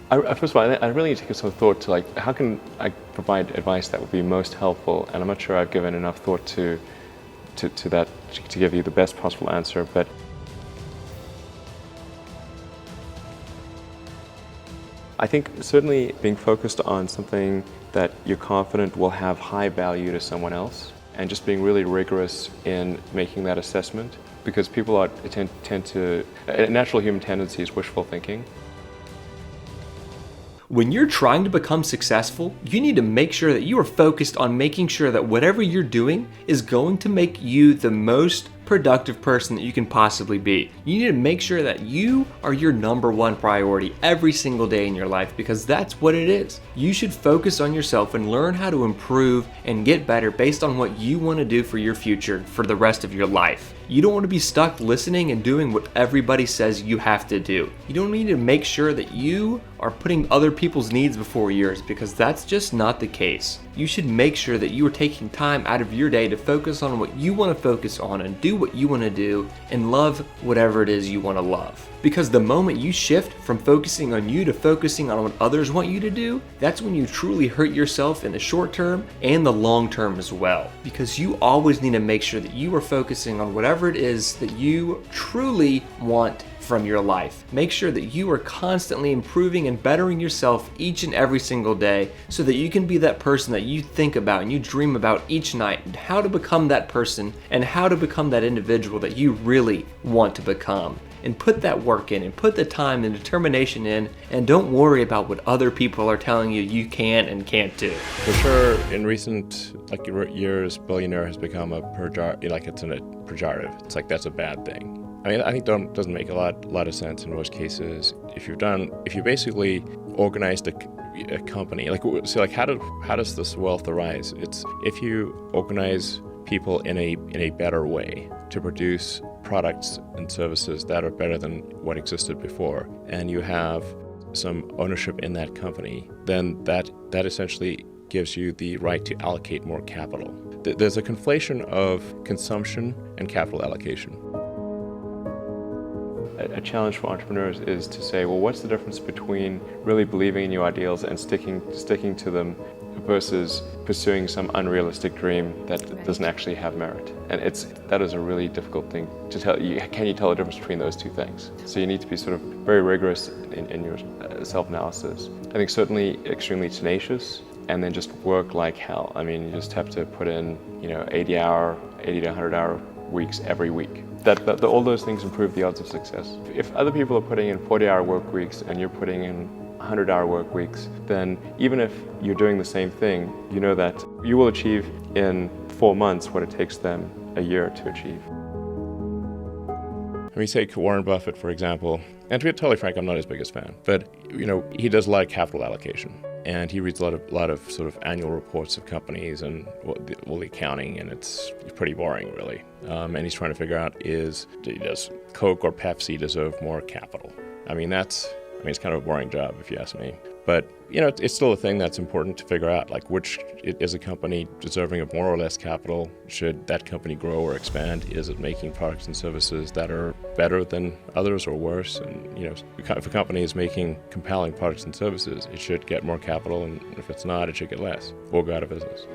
First of all, I really need to give some thought to like how can I provide advice that would be most helpful, and I'm not sure I've given enough thought to that to give you the best possible answer. But I think certainly being focused on something that you're confident will have high value to someone else, and just being really rigorous in making that assessment, because people tend to a natural human tendency is wishful thinking. When you're trying to become successful, you need to make sure that you are focused on making sure that whatever you're doing is going to make you the most productive person that you can possibly be. You need to make sure that you are your number one priority every single day in your life, because that's what it is. You should focus on yourself and learn how to improve and get better based on what you want to do for your future for the rest of your life. You don't want to be stuck listening and doing what everybody says you have to do. You don't need to make sure that you are putting other people's needs before yours, because that's just not the case. You should make sure that you are taking time out of your day to focus on what you want to focus on and do what you want to do and love whatever it is you want to love. Because the moment you shift from focusing on you to focusing on what others want you to do, that's when you truly hurt yourself in the short term and the long term as well. Because you always need to make sure that you are focusing on whatever it is that you truly want from your life. Make sure that you are constantly improving and bettering yourself each and every single day, so that you can be that person that you think about and you dream about each night, and how to become that person and how to become that individual that you really want to become. And put that work in and put the time and determination in, and don't worry about what other people are telling you you can and can't do. For sure, in recent years, billionaire has become a pejorative. It's like that's a bad thing. I mean, I think that doesn't make a lot of sense in most cases. If you basically organized a company, how does this wealth arise? It's if you organize people in a better way to produce products and services that are better than what existed before, and you have some ownership in that company, then that essentially gives you the right to allocate more capital. There's a conflation of consumption and capital allocation. A challenge for entrepreneurs is to say, well, what's the difference between really believing in your ideals and sticking to them versus pursuing some unrealistic dream that doesn't actually have merit? And that is a really difficult thing to tell. Can you tell the difference between those two things? So you need to be sort of very rigorous in your self-analysis. I think certainly extremely tenacious, and then just work like hell. I mean, you just have to put in 80 to 100-hour weeks every week. All those things improve the odds of success. If other people are putting in 40-hour work weeks and you're putting in 100-hour work weeks, then even if you're doing the same thing, you know that you will achieve in 4 months what it takes them a year to achieve. Let me take Warren Buffett, for example. And to be totally frank, I'm not his biggest fan, but he does a lot of capital allocation. And he reads a lot of sort of annual reports of companies and all the accounting, and it's pretty boring, really. And he's trying to figure out does Coke or Pepsi deserve more capital? It's kind of a boring job if you ask me. But it's still a thing that's important to figure out, like which is a company deserving of more or less capital? Should that company grow or expand? Is it making products and services that are better than others or worse? And if a company is making compelling products and services, it should get more capital, and if it's not, it should get less or go out of business.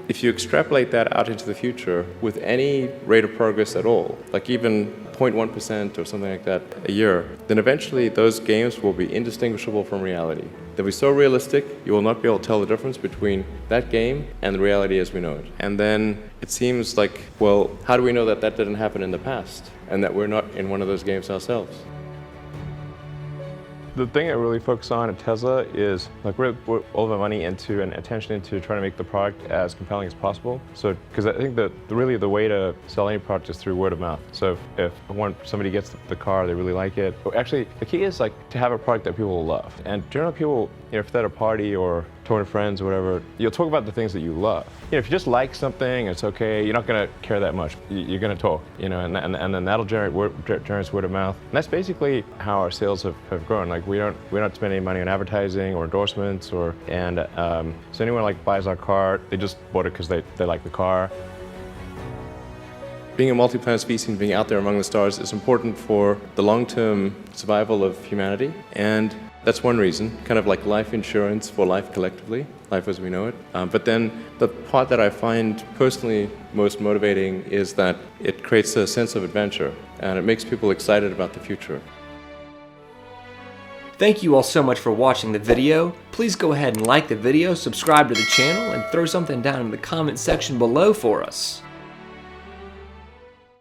If you extrapolate that out into the future with any rate of progress at all, like even 0.1% or something like that a year, then eventually those games will be indistinguishable from reality. They'll be so realistic, you will not be able to tell the difference between that game and the reality as we know it. And then it seems like, well, how do we know that didn't happen in the past and that we're not in one of those games ourselves? The thing I really focus on at Tesla is we're put all of our money into and attention into trying to make the product as compelling as possible. So, because I think that really the way to sell any product is through word of mouth. So if somebody gets the car, they really like it. Actually, the key is to have a product that people will love. And generally people, if they're at a party or talking to friends or whatever, you'll talk about the things that you love. If you just like something, it's okay, you're not gonna care that much. You're gonna talk, and then that'll generate word of mouth. And that's basically how our sales have grown. We don't spend any money on advertising or endorsements so anyone buys our car, they just bought it because they like the car. being a multi-planet species and being out there among the stars is important for the long-term survival of humanity, and that's one reason, kind of like life insurance for life collectively, life as we know it. But then the part that I find personally most motivating is that it creates a sense of adventure, and it makes people excited about the future. Thank you all so much for watching the video. Please go ahead and like the video, subscribe to the channel, and throw something down in the comment section below for us.